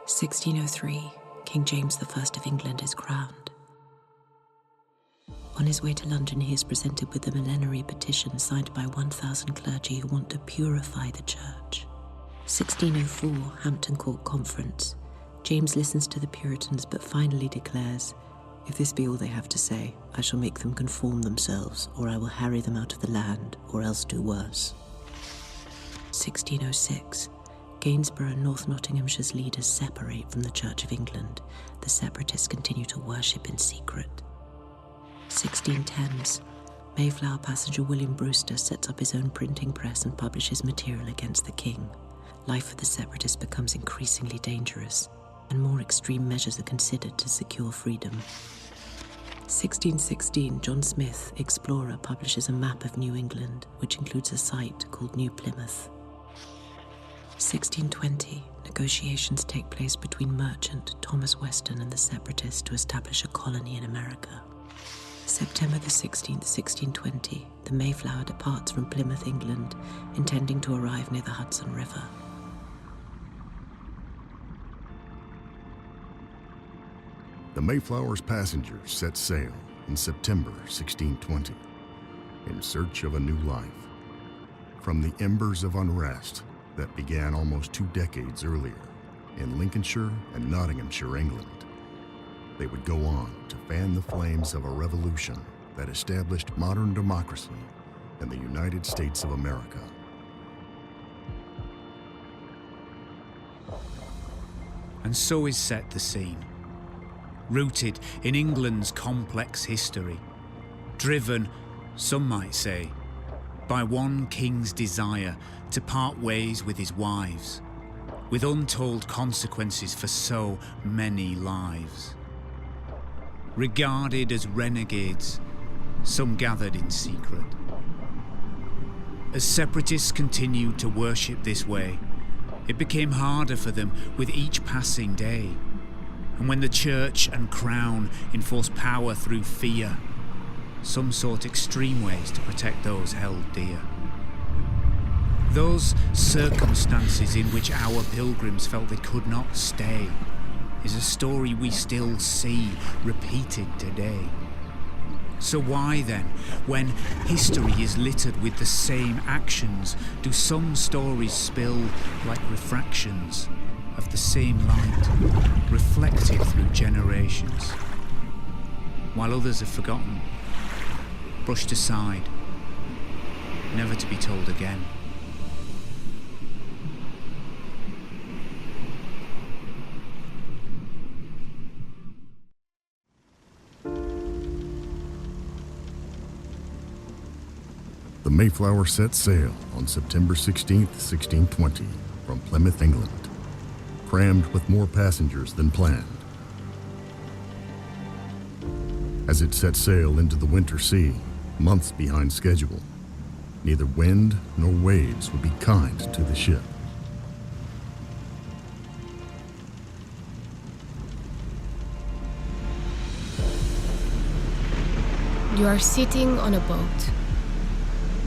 1603, King James I of England is crowned. On his way to London, he is presented with a millenary petition signed by 1,000 clergy who want to purify the church. 1604, Hampton Court Conference. James listens to the Puritans but finally declares, "If this be all they have to say, I shall make them conform themselves, or I will harry them out of the land, or else do worse." 1606, Gainsborough and North Nottinghamshire's leaders separate from the Church of England. The separatists continue to worship in secret. 1610s, Mayflower passenger William Brewster sets up his own printing press and publishes material against the king. Life for the separatists becomes increasingly dangerous, and more extreme measures are considered to secure freedom. 1616, John Smith, explorer, publishes a map of New England, which includes a site called New Plymouth. 1620, negotiations take place between merchant Thomas Weston and the separatists to establish a colony in America. September the 16th, 1620, the Mayflower departs from Plymouth, England, intending to arrive near the Hudson River. The Mayflower's passengers set sail in September 1620 in search of a new life. From the embers of unrest that began almost 2 decades earlier in Lincolnshire and Nottinghamshire, England, they would go on to fan the flames of a revolution that established modern democracy in the United States of America. And so is set the scene. Rooted in England's complex history, driven, some might say, by one king's desire to part ways with his wives, with untold consequences for so many lives. Regarded as renegades, some gathered in secret. As separatists continued to worship this way, it became harder for them with each passing day. And when the church and crown enforced power through fear, some sought extreme ways to protect those held dear. Those circumstances in which our pilgrims felt they could not stay is a story we still see repeated today. So why then, when history is littered with the same actions, do some stories spill like refractions of the same light, reflected through generations, while others are forgotten, brushed aside, never to be told again? The Mayflower set sail on September 16th, 1620, from Plymouth, England, crammed with more passengers than planned. As it set sail into the winter sea, months behind schedule, neither wind nor waves would be kind to the ship. You are sitting on a boat.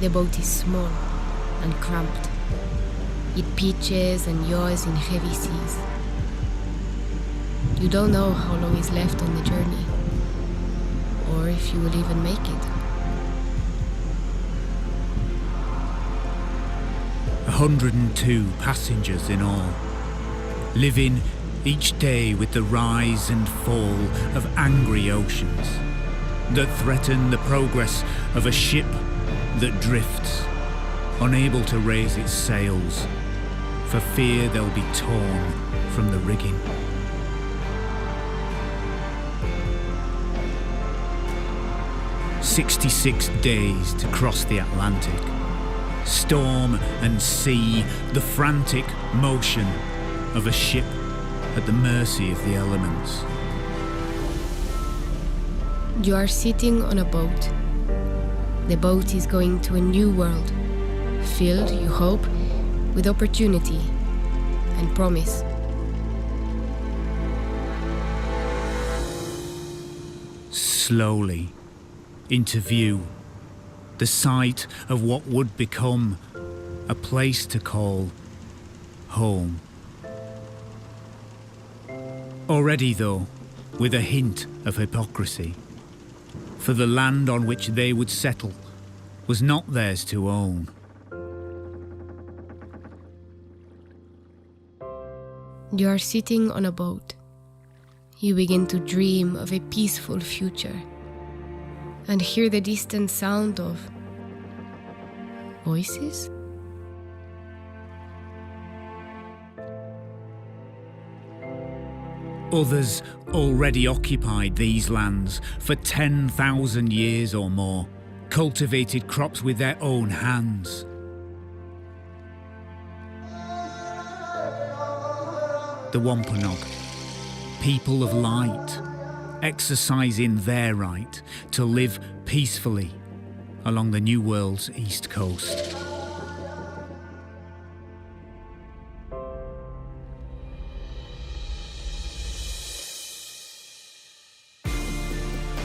The boat is small and cramped. It pitches and yaws in heavy seas. You don't know how long is left on the journey, or if you will even make it. 102 passengers in all, living each day with the rise and fall of angry oceans that threaten the progress of a ship that drifts, unable to raise its sails, for fear they'll be torn from the rigging. "66 days to cross the Atlantic. Storm and sea, the frantic motion of a ship at the mercy of the elements." You are sitting on a boat. The boat is going to a new world, filled, you hope, with opportunity and promise. Slowly, into view, the sight of what would become a place to call home. Already, though, with a hint of hypocrisy, for the land on which they would settle was not theirs to own. You are sitting on a boat. You begin to dream of a peaceful future and hear the distant sound of voices. Others already occupied these lands for 10,000 years or more, cultivated crops with their own hands. The Wampanoag, people of light, exercising their right to live peacefully along the New World's east coast.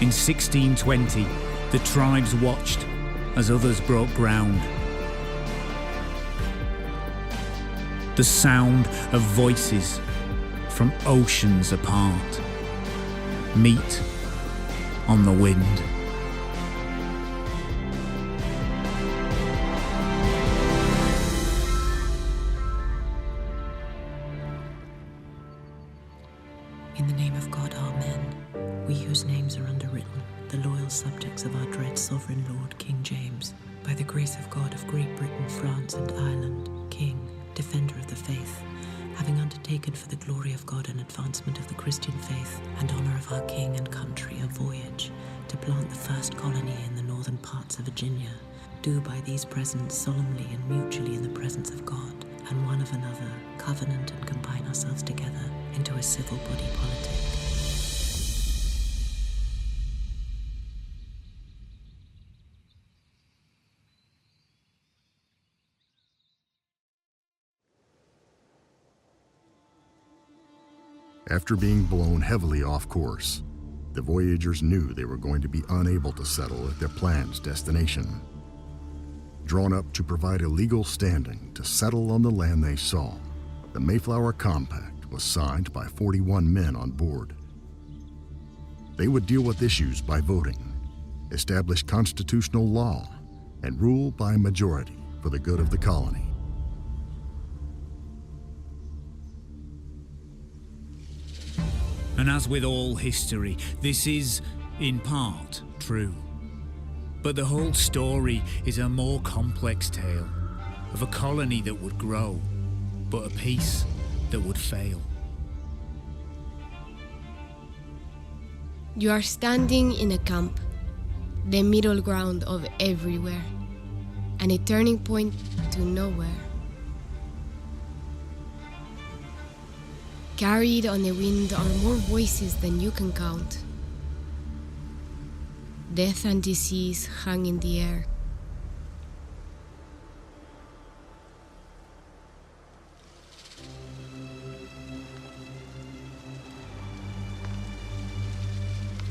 In 1620, the tribes watched as others broke ground. The sound of voices from oceans apart meet on the wind. In the name of God, amen. We whose names are underwritten, the loyal subjects of our dread sovereign Lord, King James, by the grace of God of Great Britain, France and Ireland, King, defender of the faith, having undertaken for the glory of God and advancement of the Christian faith and honour of our King and country a voyage to plant the first colony in the northern parts of Virginia, do by these presents solemnly and mutually in the presence of God and one of another covenant and combine ourselves together into a civil body politic. After being blown heavily off course, the voyagers knew they were going to be unable to settle at their plan's destination. Drawn up to provide a legal standing to settle on the land they saw, the Mayflower Compact was signed by 41 men on board. They would deal with issues by voting, establish constitutional law, and rule by majority for the good of the colony. And as with all history, this is, in part, true. But the whole story is a more complex tale of a colony that would grow, but a peace that would fail. You are standing in a camp, the middle ground of everywhere, and a turning point to nowhere. Carried on the wind are more voices than you can count. Death and disease hang in the air.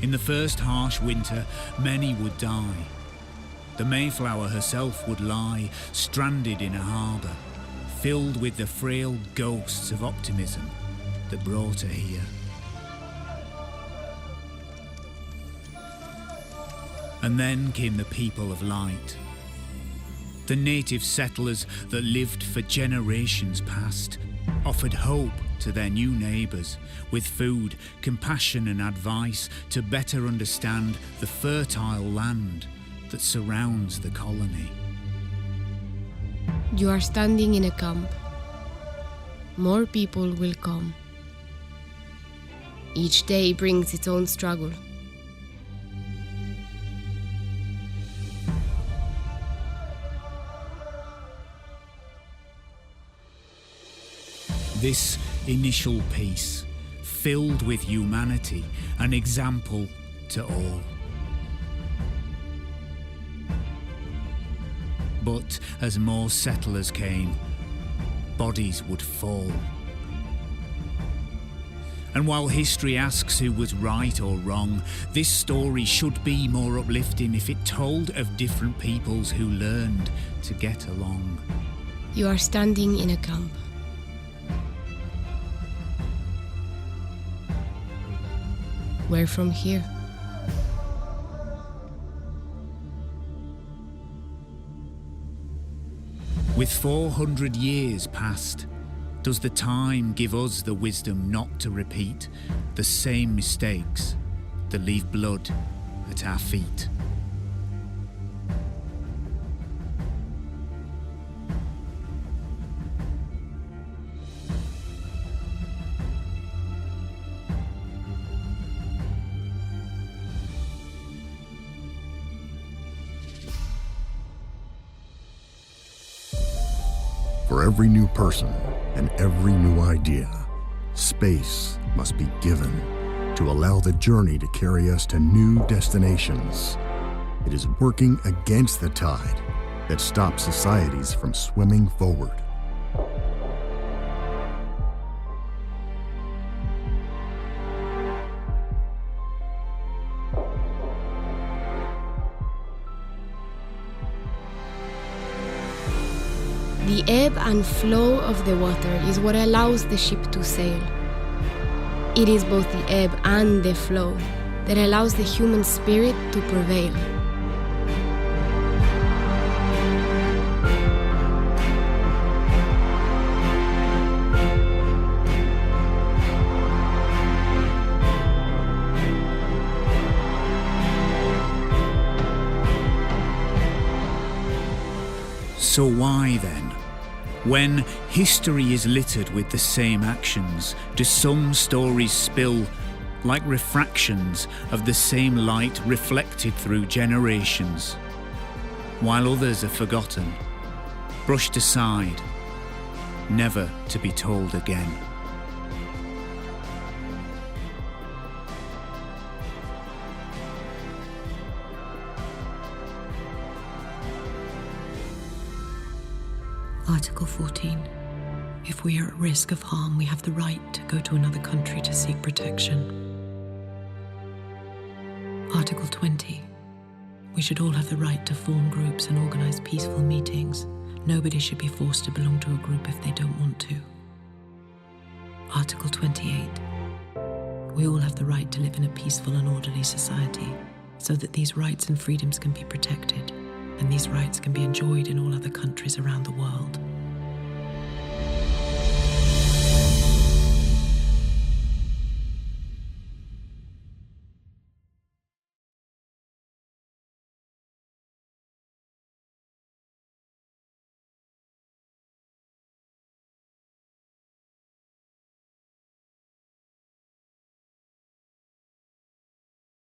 In the first harsh winter, many would die. The Mayflower herself would lie, stranded in a harbour, filled with the frail ghosts of optimism that brought her here. And then came the people of light, the native settlers that lived for generations past, offered hope to their new neighbours with food, compassion and advice to better understand the fertile land that surrounds the colony. You are standing in a camp. More people will come. Each day brings its own struggle. This initial peace, filled with humanity, an example to all. But as more settlers came, bodies would fall. And while history asks who was right or wrong, this story should be more uplifting if it told of different peoples who learned to get along. You are standing in a camp. Where from here? With 400 years past, does the time give us the wisdom not to repeat the same mistakes that leave blood at our feet? For every new person and every new idea, space must be given to allow the journey to carry us to new destinations. It is working against the tide that stops societies from swimming forward. The ebb and flow of the water is what allows the ship to sail. It is both the ebb and the flow that allows the human spirit to prevail. So why then, when history is littered with the same actions, do some stories spill like refractions of the same light reflected through generations, while others are forgotten, brushed aside, never to be told again? Article 14. If we are at risk of harm, we have the right to go to another country to seek protection. Article 20. We should all have the right to form groups and organize peaceful meetings. Nobody should be forced to belong to a group if they don't want to. Article 28. We all have the right to live in a peaceful and orderly society, so that these rights and freedoms can be protected, and these rights can be enjoyed in all other countries around the world.